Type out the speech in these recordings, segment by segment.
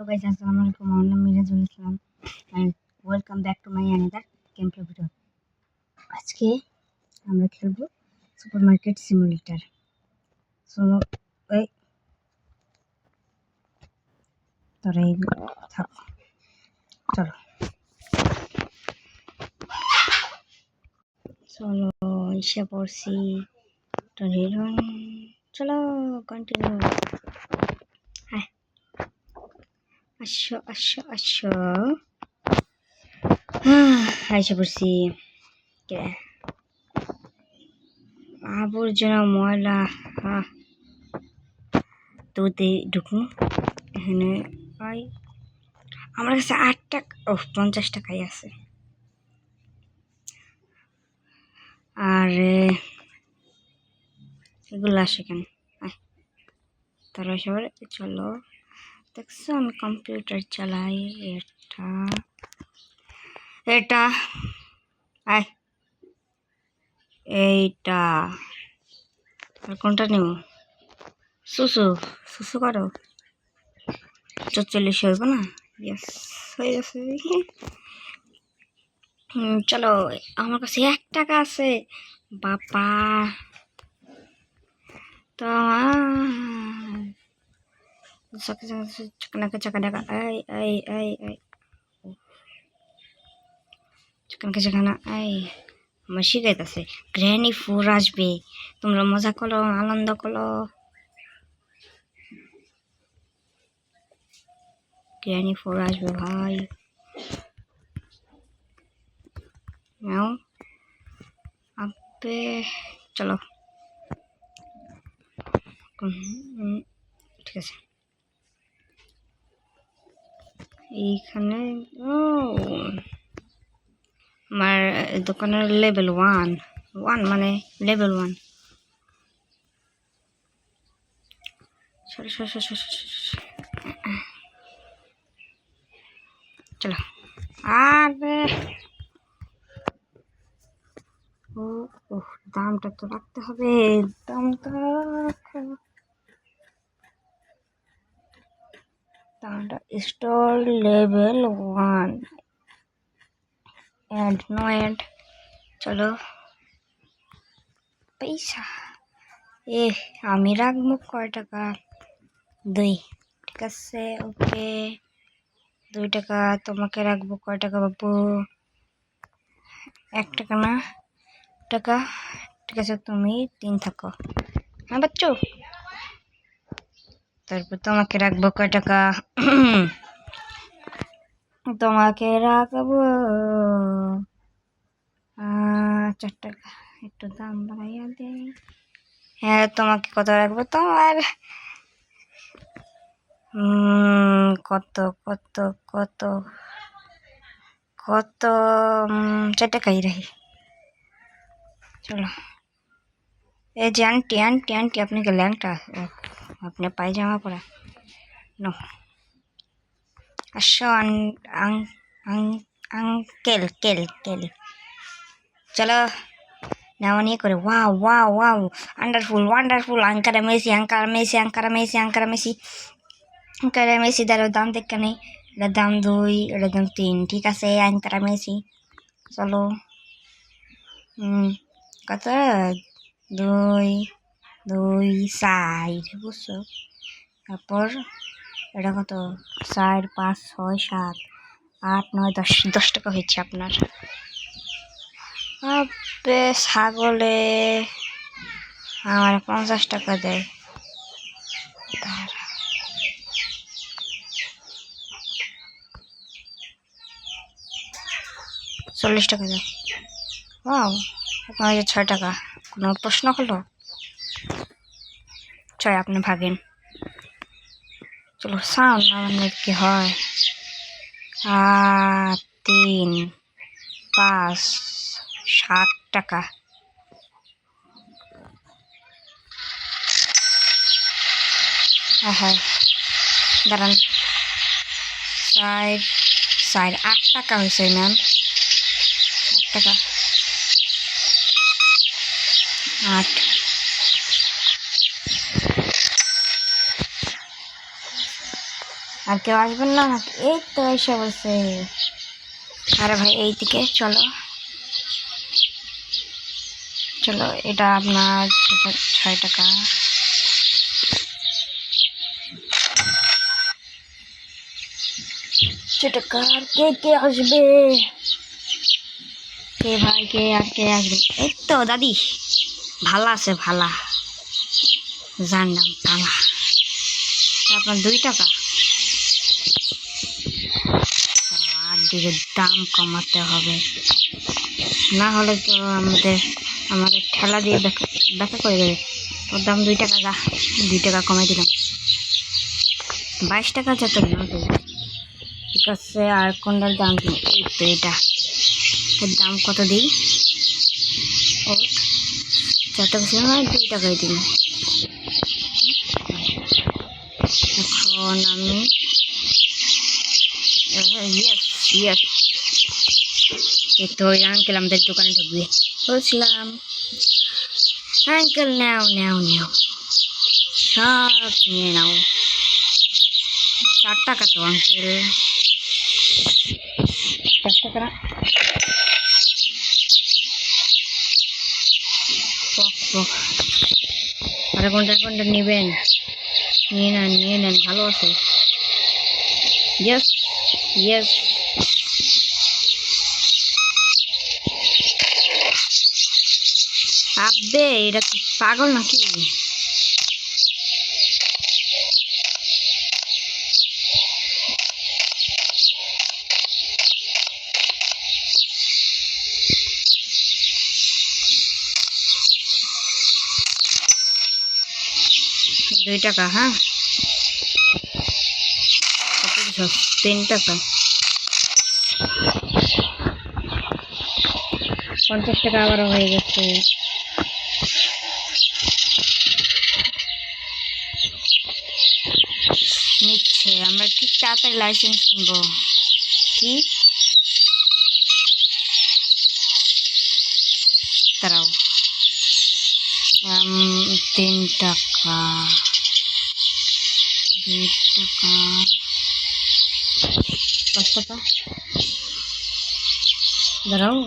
guys, assalamualaikum. My name is Mirazul Islam and welcome back to my another gameplay video. আজকে আমরা খেলবো supermarket simulator. So এই তোরা থাক, চলো চলো এসে পড়ছি। চলো কন্টিনিউ। হ্যাঁ, আসো আসো আসো। এসে পড়ছি। আবর্জনা ময়লা তোতে ঢুকুন এখানে। আমার কাছে 8 টাকা 50 টাকাই আছে। আর এগুলো আসে কেন? তারা সবার চলো, দেখছো আমি কম্পিউটার চালাই। এটা এইটা কোনটা নেব? সুসু সুসু করো। 44 হইব না? ইয়েস, হয়ে গেছে। চলো, আমার কাছে 1 টাকা আছে বাবা। তো আমার শিখাইতেছে গ্র্যানি 4 আসবে, তোমরা মজা করো, আনন্দ করো। গ্র্যানি 4 আসবে ভাই। নাও আপে চলো। ঠিক আছে, এইখানে আমার দোকানের লেভেল 1 মানে লেভেল 1। চলো। আরে দামটা তো রাখতে হবে, দামটা store level 1 and no end. চলো পয়সা আমি রাখবো কয় টাকা? 2। ঠিক আছে, ওকে 2 টাকা। তোমাকে রাখবো কয় টাকা বাবু? 1 টাকা না টাকা। ঠিক আছে, তুমি 3 থাকো। হ্যাঁ বাচ্চু, তারপর তোমাকে রাখবো কয় টাকা? তোমাকে রাখবো 4 টাকা। একটু দাম বাড়াইয়া দে। হ্যাঁ, তোমাকে কত রাখবো? তোমার কত কত কত কত 4 টাকাই রাখি। চলো, এই যে আন্টি আন্টি আন্টি, আপনি কি ল্যাংটা? আপনি পায়জামা পরা নো। আসো আঙ্কেল কেল কেল। চলো নাও নিয়ে করে। Wow wow wow, wonderful wonderful. Ankara Messi Ankara Messi Ankara Messi Ankara Messi Ankara Messi. দাঁড়াও, দাম দেখে নেই। এটার দাম 2, এটার দাম 3। ঠিক আছে, আঙ্কারা মেসি। চলো কত? 2 2 4 বুঝছো? তারপর এটা কত? 4 5 6 7 8 9 10 10 টাকা হয়েছে আপনার। ছাগলে আমার 50 টাকা দেয়। 40 টাকা দেয়। ওয়াও, আপনার 6 টাকা। কোনো প্রশ্ন হলো? 6 আপনি ভাগেন। চলো সাউন্ড আমার কি হয়? 3 5 7 টাকা। হ্যাঁ দাঁড়ান, 8 টাকা হয়েছে ম্যাম। 8 টাকা 8। আর কেউ আসবেন না নাকি? এই তো এসে বলছে। আরে ভাই এইদিকে চলো চলো, এটা আপনার 6 টাকা। আর কে কে আসবে? কে ভাই, কে আর কে আসবে? এই তো দাদি ভালো আছে, ভালা জানলাম ভালা। আপনার 2 টাকা। আর দিকে দাম কমাতে হবে, না হলে তো আমাদের আমাদের ঠেলা দিয়ে দেখা করে দেবে। ওর দাম 2 টাকা, যা 2 টাকা কমাই দিলাম। 22 টাকা যত না তো ঠিক আছে। আর কোনটার দাম কি? এই তো এটা, এর দাম কত দিই? ও 4 টাকা ছিল না, 2 টাকাই দিই। এখন আমি ইয়েস ইয়েস, এই তো ওই আঙ্কেল আমাদের দোকানে ঢুকবে বলছিলাম। আঙ্কেল নাও নাও নাও, সব নিয়ে নাও। 4 টাকা তো আঙ্কেল, 4 টাকা না। আরে কোনটা কোনটা নেবেন? নিয়ে নেন, ভালো আছে। Yes yes. আব্বে এটা কি পাগল নাকি? দুই টাকা, হ্যাঁ 3 টাকা। 50 টাকা আবারও হয়ে গেছে। নিচ্ছে, আমরা ঠিক তাড়াতাড়ি লাইসেন্স কিনবো। কি তারাও 3 টাকা, 2 টাকা, 5 টাকা। দাঁড়াও,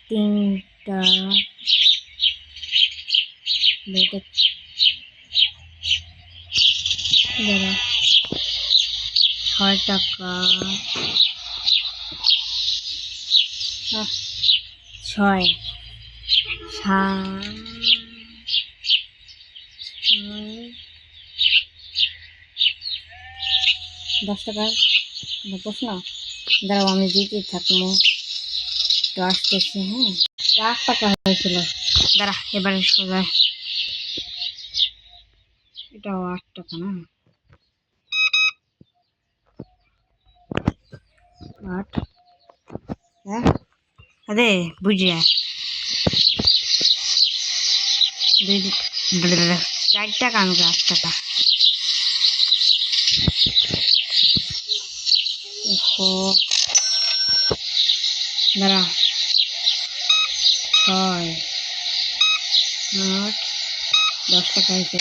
3টা, 2টা, দাঁড়াও 6 টাকা, 6 7 10 টাকা। বুঝছ না? দাঁড়াও আমি দিতে থাকবো, তো আসতেছি। হ্যাঁ 8 টাকা হয়েছিল। দাঁড়া এবারে সোজা, এটাও 8 টাকা না, 8। হ্যাঁ আরে বুঝিয়া 4 টাকা, আমাকে 8 টাকা। দাঁড়া 6 8 10 টাকা হয়েছে।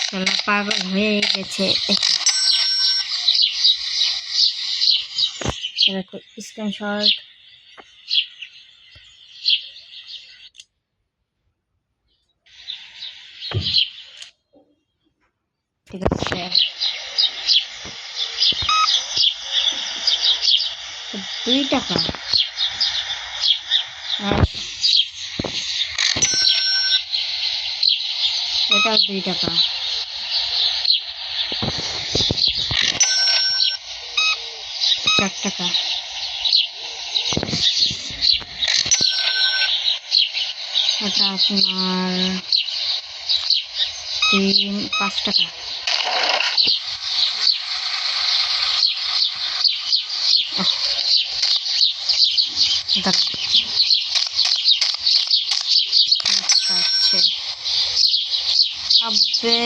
খেলা পাগল হয়ে গেছে। স্ক্রিনশট। ঠিক আছে, 2 টাকা। আর এটাও 2 টাকা। 4 টাকা। এটা আপনার 5 টাকা। আচ্ছা আব্বে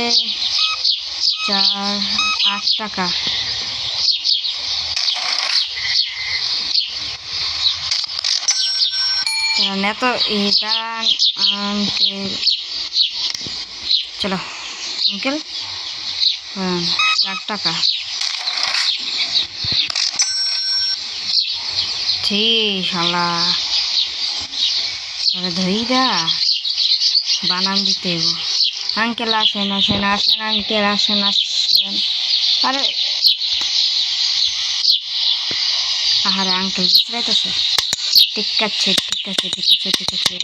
4 8 টাকা। না তো দাঁড়ান আঙ্কেল, চলো আঙ্কেল 4 টাকা ঠিক শালা তাহলে ধইরা বানান দিতে আঙ্কেল আসেন আসেন আসেন আঙ্কেল আসেন আসেন আরে আহারে আঙ্কেল বিশ্রাইতেছে ঠিক আছে ঠিক আছে ঠিক আছে ঠিক আছে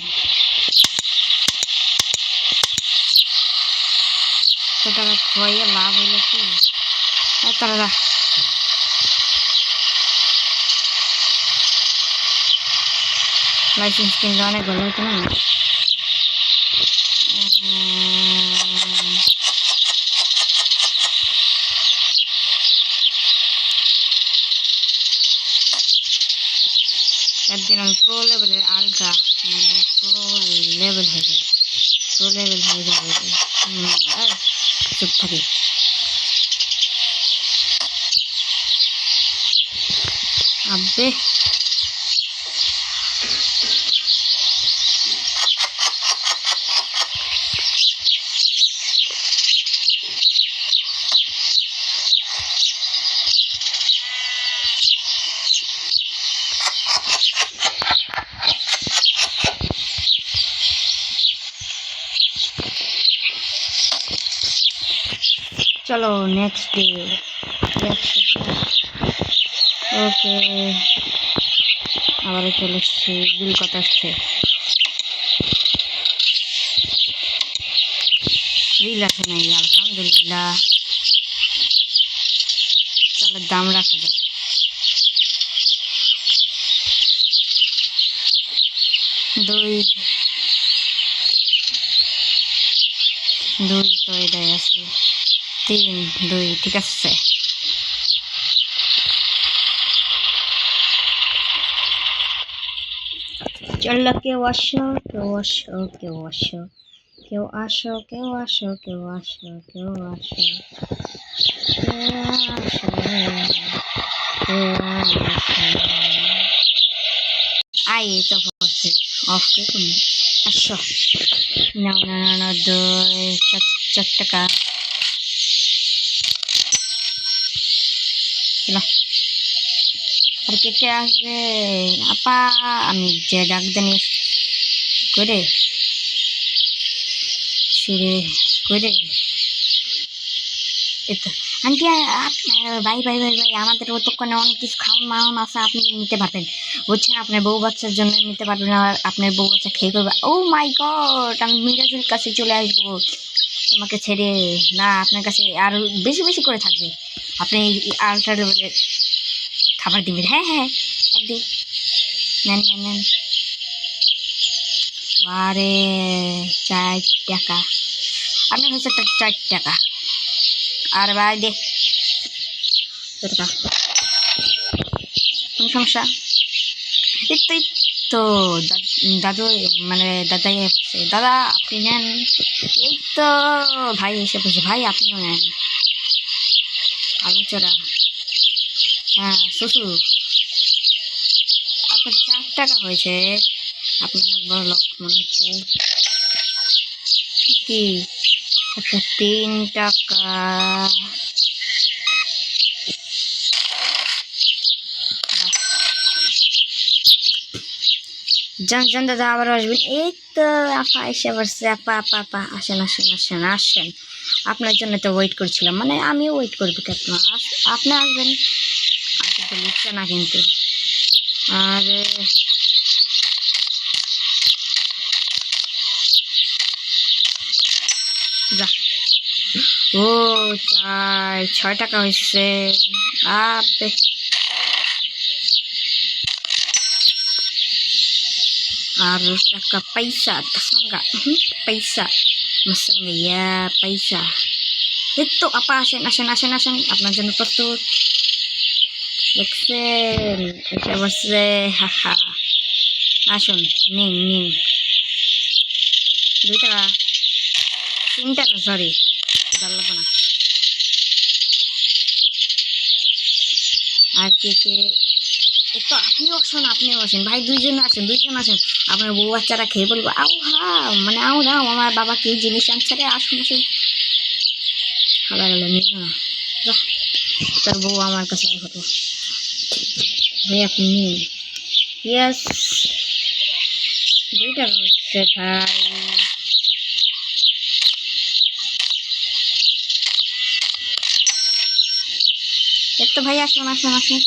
তো টাকা খোয়াইয়ে লাভ হইলো কি তারা লাইসেন্স কিনলে অনেক ভালো হতো না একদিন আমি প্রো লেভেলের আলট্রা মানে প্রো লেভেল হয়ে যাবে প্রো লেভেল হয়ে যাবে চুপ থাকি আব্বে চলো নেক্সট ডে ওকে আবার চলে এসছি বিল কত আসছে বিল আছে নাই আলহামদুলিল্লাহ চলো দাম রাখা যাক দুই তো এটাই আছে 3 2 ঠিক আছে চলো কেউ আসো কেউ আসো কেউ আসো কেউ আসো কেউ আসো কেউ আসো কেউ আসো আই তো হচ্ছে অফ কে কোন আসো না না না না 4 টাকা চলো আর কে আসবে আপা আমি যে ডাক জানি করে সিরে করে এতো আন্টি ভাই ভাই ভাই ভাই আমাদের অতক্ষণে অনেক কিছু খাওয়ান মাওয়ান আছে আপনি নিতে পারবেন বুঝছেন আপনার বউ বাচ্চার জন্য নিতে পারবেন আর আপনার বউ বাচ্চা খেয়ে করবে ও মাই গড আমি মিরাজের কাছে চলে আসবো তোমাকে ছেড়ে না আপনার কাছে আরো বেশি বেশি করে থাকবে আপনি আল্ট্রা লেভেলের খাবার দিবেন হ্যাঁ হ্যাঁ একদিন নেন নেন নেন আরে 4 টাকা আপনার হচ্ছে 4 টাকা আর ভাই দে টাকা কোনো সমস্যা এই তো দাদু মানে দাদাই আসছে দাদা আপনি নেন এই তো ভাই এসে বসে ভাই আপনিও নেন আলু চড়া হ্যাঁ শ্বশুর আপনার 4 টাকা হয়েছে আপনি অনেক বড় লোক মনে হচ্ছে কি আচ্ছা 3 টাকা যান যান দাদা আবার আসবেন এই তো আপা এসে বসছে আপা আপা আপা আসেন আসেন আসেন আসেন আপনার জন্য তো ওয়েট করছিলাম মানে আমিও ওয়েট করবো কেন আপনি আসবেন আমি কিন্তু লিখছে না কিন্তু আর যা ও 6 টাকা হয়েছে আবে আর টাকা পয়সা tasangga পয়সা masangga ya পয়সা এই তো আপা আসেন আসেন আসেন আসেন আপনার জন্য প্রস্তুত দেখছেন এসে বসছে হাহা আসুন নিন নিন 2 টাকা 3 টাকা সরি ভালো লাগবে না আর কে তো আপনিও আসেন ভাই, দুইজন আসেন। আপনার বউ বাচ্চারা খেয়ে বলবো আও হা, মানে আও দাও আমার বাবা কি জিনিস আনছে রে, আসুন আসুন। খাবার গেল নিল না, যা, তার বউ আমার কাছে হতো। ভাই আপনি নিন। ইয়েস, 2 টাকা হচ্ছে ভাই। এর তো ভাই আসুন আসুন আসুন,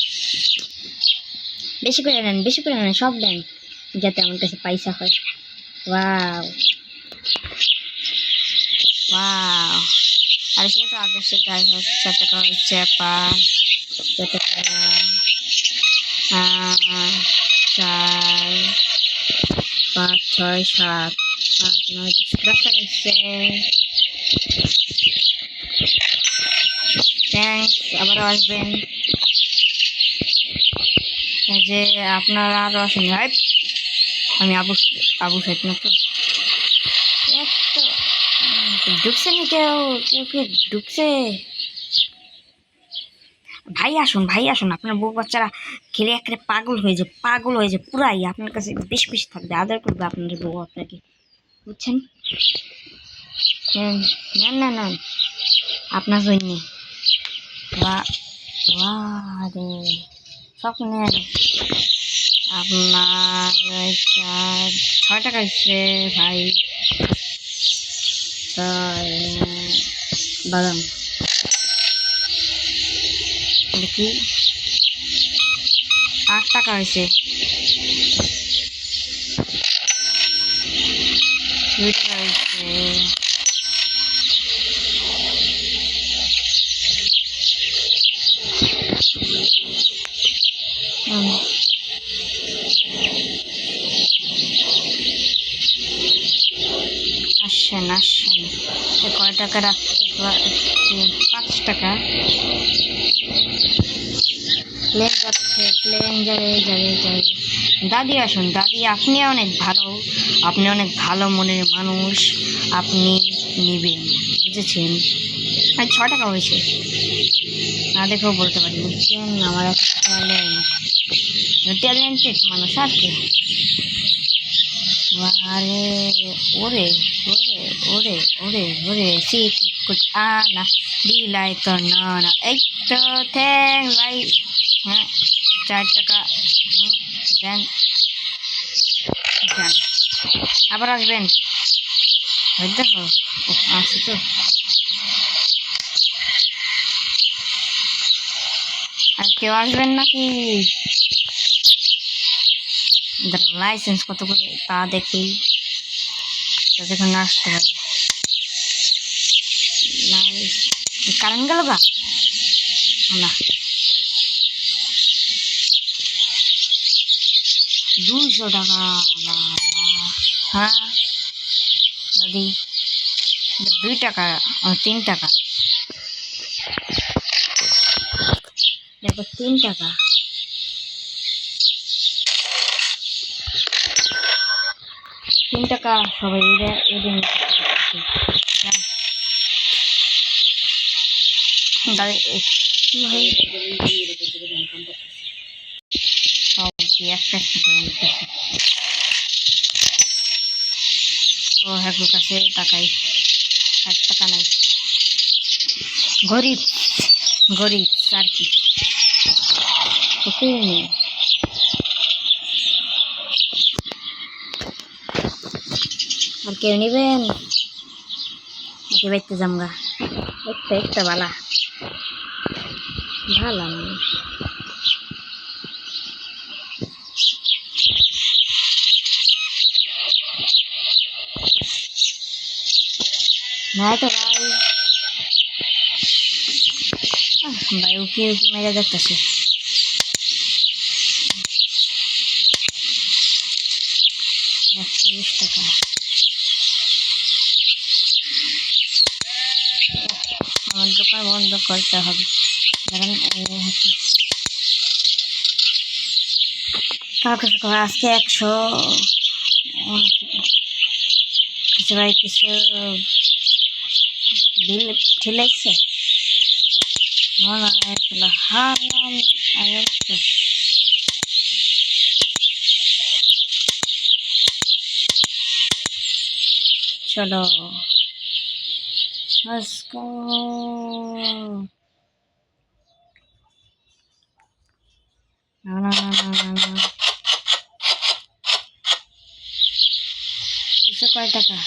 বেশি করে নেন, সব দেন যাতে আমার কাছে পয়সা হয়। ওয়াও ওয়াও, আর সে তো আগে সে 4 টাকা হচ্ছে পা, 4 টাকা, 4, 5, 6, 7, 8, 9, 10 টাকা হচ্ছে। থ্যাংকস, আবারও আসবেন। এই যে আপনারা আরও আসেন ভাই। আমি আবু আবু সাইদ না তো, তো ঢুকছে নি কেউ, কেউ কি ঢুকছে? ভাই আসুন, আপনার বউ বাচ্চারা খেলে একেবারে পাগল হয়ে যায় পুরাই আপনার কাছে বেশি বেশি থাকবে, আদর করবে আপনার বউ আপনাকে, বুঝছেন? নেন না নেন, আপনার জন্যে। রে সব নেন। আপনার 6 টাকা হচ্ছে ভাই, 6 বাদাম দেখি, 8 টাকা হয়েছে, 2 টাকা হয়েছে। আসেন কয় টাকা রাখতে, 5 টাকা। প্লেন যাচ্ছে, প্লেন যাবে। দাদি আসুন, দাদি আপনি অনেক ভালো মনের মানুষ, আপনি নেবেন, বুঝেছেন? 6 টাকা হয়েছে, না দেখেও বলতে পারি, বুঝছেন? আমার একটা ট্যালেন্টেড মানুষ আর কি। আরে ওরে ওরে ওরে ওরে ওরে সি কুচ আনা দিলাই তো না, এই তো থ্যাংক ভাই। হ্যাঁ, 4 টাকা দেন, যান, আবার আসবেন। দেখো আসি তো, আর কেউ আসবেন নাকি? লাইসেন্স কত করে তা দেখি, যেখানে আসতে হবে। কারেন্ট গেল গা না, 200 টাকা। হ্যাঁ দাদি, 2 টাকা, 3 টাকা, দেখো 3 টাকা, 3 টাকা সবাই এদের সব একটা করে নিতেছে। তো হ্যাঁ কাছে টাকাই 8 টাকা নাই, গরিব গরিব আর কি, কিছুই নেই। আর কেউ নেবেন নাকি বাইতে জামগা? একটা ভালা ভালা মানুষ। না তো ভাই উকি মেরে দেখতেছে। 130 টাকা, আমার দোকান বন্ধ করতে হবে, কারণ আজকে 100 কিছু ভাই কিছু বিল ঠেলেছে মনে হয় হারাম অবস্থা। চলো let's go. না না না না না না, কিছু কয় টাকা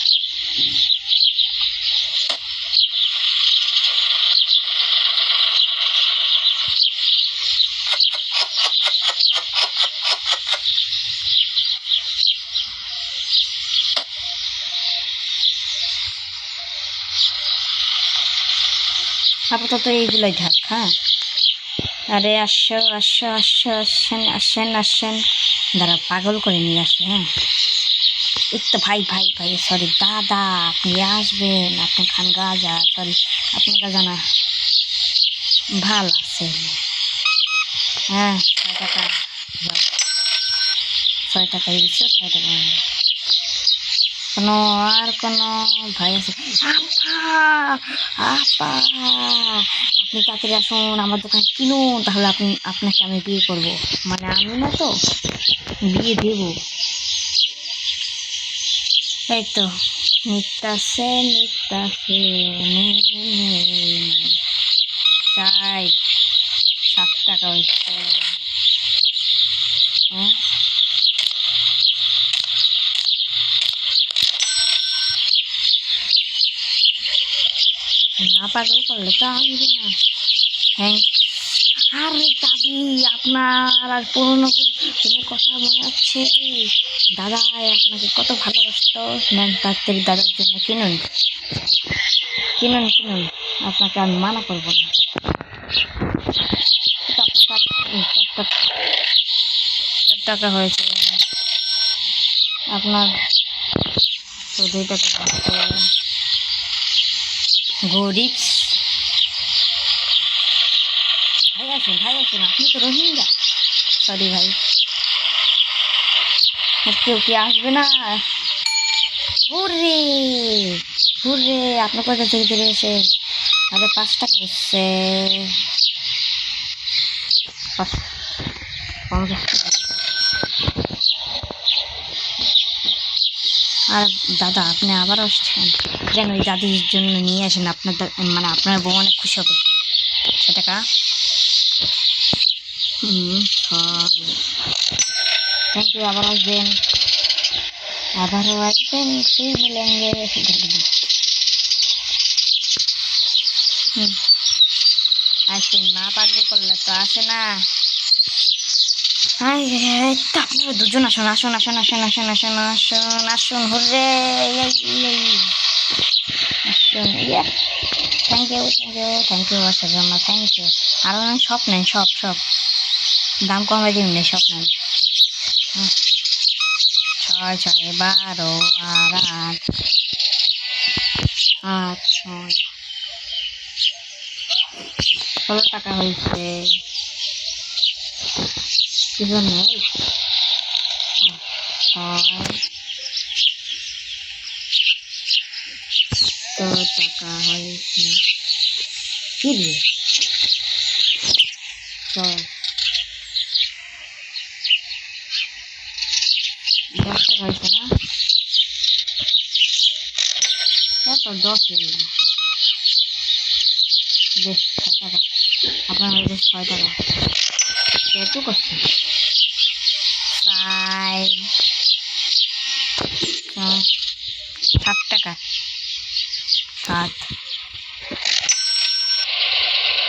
আপাতত এইগুলোই থাক। হ্যাঁ, আরে আসো আসো আসো, আসেন আসেন আসেন, দাঁড়া পাগল করে নিয়ে আসে। হ্যাঁ, এই তো ভাই ভাই ভাই, সরি দাদা, আপনি আসবেন, আপনি খান গাজা, সরি আপনার গাজা না, ভাল আছে। হ্যাঁ 6 টাকা, 6 টাকা দিচ্ছে, 6 টাকা। কোনো আর কোনো ভাই আছে? আপা, আপা, আপনি তাড়াতাড়ি আসুন, আমার দোকান কিনুন, তাহলে আপনাকে আমি বিয়ে করব। মানে আমি না তো, বিয়ে দেব। এই তো নিতাছে নিতাছে, চাই 7 টাকা হচ্ছে। হ্যাঁ না, পাগল করলে তো আসবে না। হ্যাঁ, আরে দাদি, আপনার আর পুরোনো তুমি কথা মনে আছে? দাদা আপনাকে কত ভালোবাসতো। নেন তাড়াতাড়ি দাদার জন্য কিনুন কিনুন কিনুন, আপনাকে আমি মানা করবো না। তো আপনার 4 টাকা হয়েছে, আপনার তো 2 টাকা হয়েছে। গরিব ভাই আসুন, ভাই আসুন, আপনি তো রোহিঙ্গা। সরি ভাই, কেউ কি আসবে না? ঘুরে ঘুরে, আপনার কোথা থেকে চলে এসে? আরে 5 টাকা হচ্ছে, 50 টাকা। আর দাদা আপনি আবার আসছেন? যেন ওই দাদির জন্য নিয়ে আসেন, আপনার মানে আপনার বউ অনেক খুশি হবে। 6 টাকা। থ্যাংক ইউ, আবার আসবেন, আবারও আসবেন, ফির মিলেঙ্গে। আসেন না, পাগল করলে তো আসে না। আপনারা দুজন আসুন আসুন আসুন আসুন আসুন আসুন আসুন আসুন, হুররে আসুন। Thank you thank you thank you আসার জন্য, থ্যাংক ইউ। আরও নেন, সব নেন, সব সব দাম কমে দিন, নেই সব নেন। 6 6 12 আর 8 8 6, 16 টাকা হয়েছে। কিছু নেই, 6 টাকা হয়েছে। কি রে 6, 10 টাকা হয়েছে না? কত 10 বেশ 6 টাকা, আপনার হয়েছে 6 টাকা। একটু করছে 7 টাকা, 7।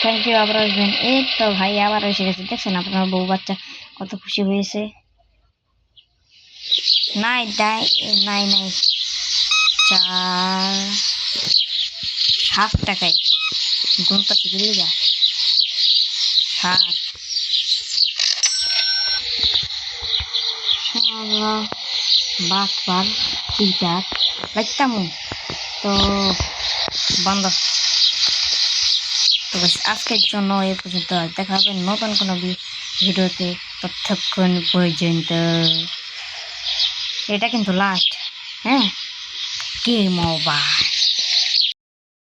থ্যাংক ইউ, আবার আসবেন। এই তো ভাই আবার এসে গেছে, দেখছেন আপনার বউ বাচ্চা কত খুশি হয়েছে। নাই নাই নাই নাই, 4 7 টাকায় গুণটা শিখে যা, 7। বাটবার চিটার বাচ্চাম তো বন্ধ। তো বেশ, আজকের জন্য এ পর্যন্ত, দেখা হবে নতুন কোনো ভিডিওতে। ততক্ষণ পর্যন্ত এটা কিন্তু লাস্ট। হ্যাঁ, গেম ওভার।